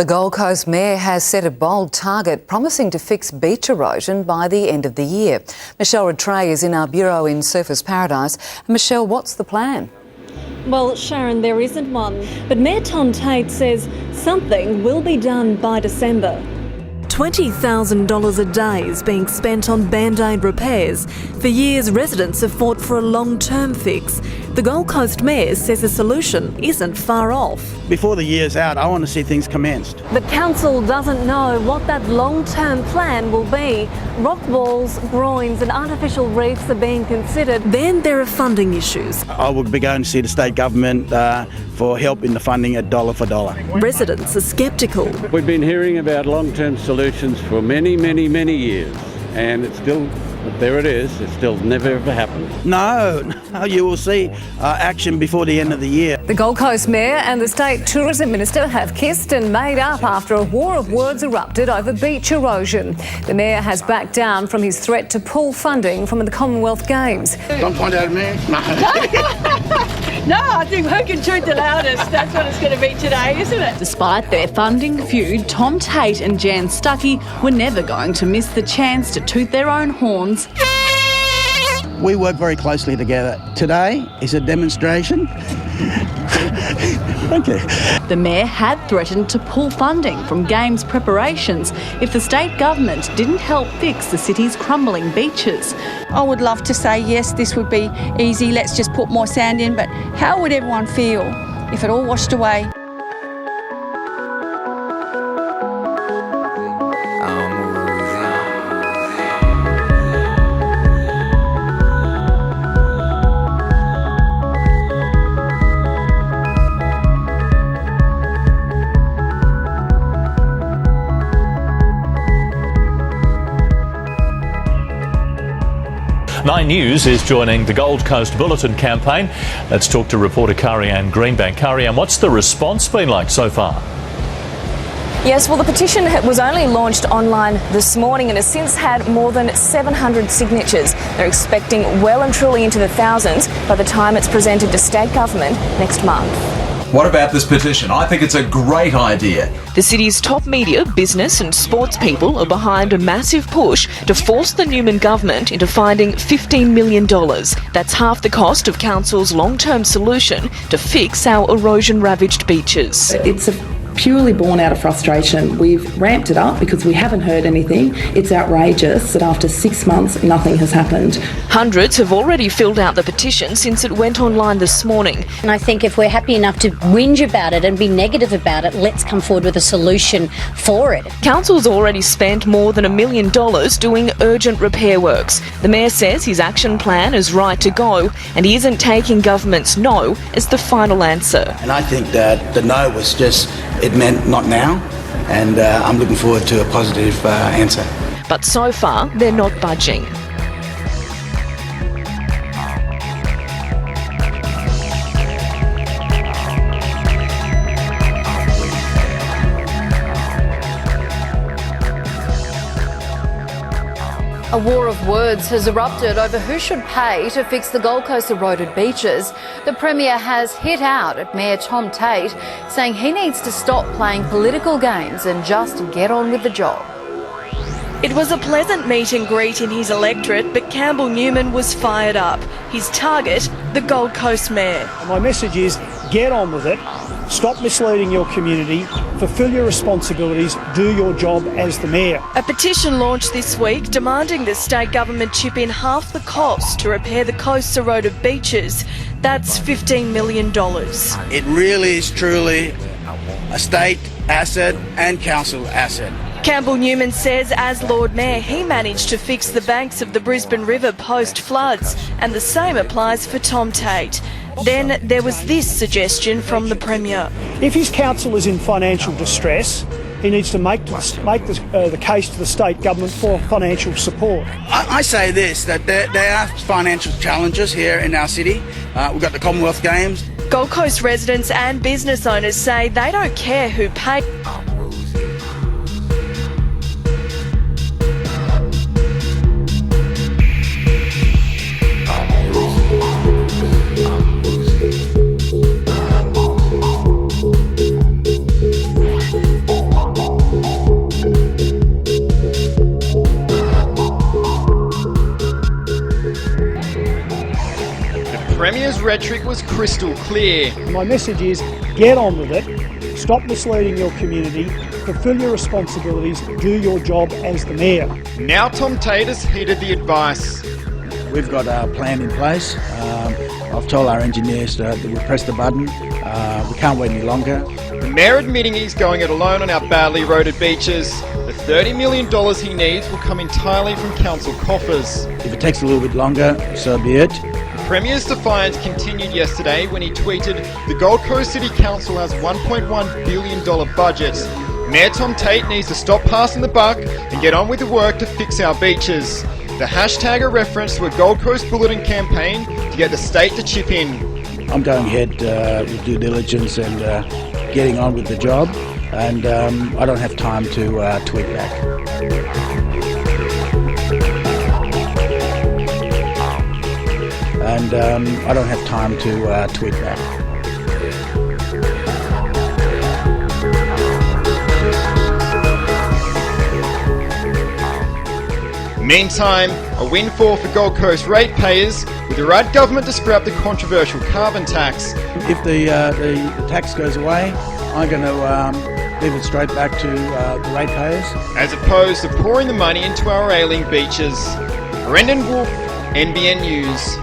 The Gold Coast Mayor has set a bold target promising to fix beach erosion by the end of the year. Michelle Rattray is in our bureau in Surfers Paradise. Michelle, what's the plan? Well, Sharon, there isn't one, but Mayor Tom Tate says something will be done by December. $20,000 a day is being spent on band-aid repairs. For years, residents have fought for a long-term fix. The Gold Coast Mayor says the solution isn't far off. Before the year's out, I want to see things commenced. But council doesn't know what that long-term plan will be. Rock walls, groins and artificial reefs are being considered. Then there are funding issues. I will be going to see the state government for help in the funding at dollar for dollar. Residents are sceptical. We've been hearing about long-term solutions for many years, and it's still, there it is, it's still never ever happened. No, you will see action before the end of the year. The Gold Coast Mayor and the State Tourism Minister have kissed and made up after a war of words erupted over beach erosion. The Mayor has backed down from his threat to pull funding from the Commonwealth Games. Don't point at me. No, I think who can shoot the loudest? That's what it's going to be today, isn't it? Despite their funding feud, Tom Tate and Jan Stuckey were never going to miss the chance to toot their own horns. We work very closely together. Today is a demonstration. Thank you. The Mayor had threatened to pull funding from Games preparations if the state government didn't help fix the city's crumbling beaches. I would love to say, yes, this would be easy, let's just put more sand in, but how would everyone feel if it all washed away? Nine News is joining the Gold Coast Bulletin campaign. Let's talk to reporter Karianne Greenbank. Karianne, what's the response been like so far? Yes, well, the petition was only launched online this morning and has since had more than 700 signatures. They're expecting well and truly into the thousands by the time it's presented to state government next month. What about this petition? I think it's a great idea. The city's top media, business and sports people are behind a massive push to force the Newman government into finding $15 million. That's half the cost of council's long-term solution to fix our erosion-ravaged beaches. It's purely born out of frustration. We've ramped it up because we haven't heard anything. It's outrageous that after 6 months nothing has happened. Hundreds have already filled out the petition since it went online this morning. And I think if we're happy enough to whinge about it and be negative about it, let's come forward with a solution for it. Council's already spent more than $1 million doing urgent repair works. The Mayor says his action plan is right to go and he isn't taking government's no as the final answer. And I think that the no was just, it meant not now, and I'm looking forward to a positive answer. But so far, they're not budging. A war of words has erupted over who should pay to fix the Gold Coast eroded beaches. The Premier has hit out at Mayor Tom Tate, saying he needs to stop playing political games and just get on with the job. It was a pleasant meet and greet in his electorate, but Campbell Newman was fired up. His target, the Gold Coast Mayor. My message is, get on with it. Stop misleading your community, fulfil your responsibilities, do your job as the Mayor. A petition launched this week demanding the state government chip in half the cost to repair the coast's eroded beaches. That's $15 million. It really is truly a state asset and council asset. Campbell Newman says as Lord Mayor he managed to fix the banks of the Brisbane River post-floods, and the same applies for Tom Tate. Then there was this suggestion from the Premier. If his council is in financial distress, he needs to make the case to the state government for financial support. I say this, that there are financial challenges here in our city. We've got the Commonwealth Games. Gold Coast residents and business owners say they don't care who pays. rhetoric was crystal clear. My message is get on with it, stop misleading your community, fulfil your responsibilities, do your job as the Mayor. Now Tom Tate has heeded the advice. We've got a plan in place. I've told our engineers that we'll press the button. We can't wait any longer. The Mayor admitting he's going it alone on our badly eroded beaches. The $30 million he needs will come entirely from council coffers. If it takes a little bit longer, so be it. The Premier's defiance continued yesterday when he tweeted, "The Gold Coast City Council has $1.1 billion budget. Mayor Tom Tate needs to stop passing the buck and get on with the work to fix our beaches." The hashtag a reference to a Gold Coast Bulletin campaign to get the state to chip in. I'm going ahead with due diligence and getting on with the job, and I don't have time to tweet back. I don't have time to tweet back. Meantime, a windfall for Gold Coast ratepayers with the Rudd government to scrap the controversial carbon tax. If the tax goes away, I'm going to leave it straight back to the ratepayers. As opposed to pouring the money into our ailing beaches. Brendan Wolfe, NBN News.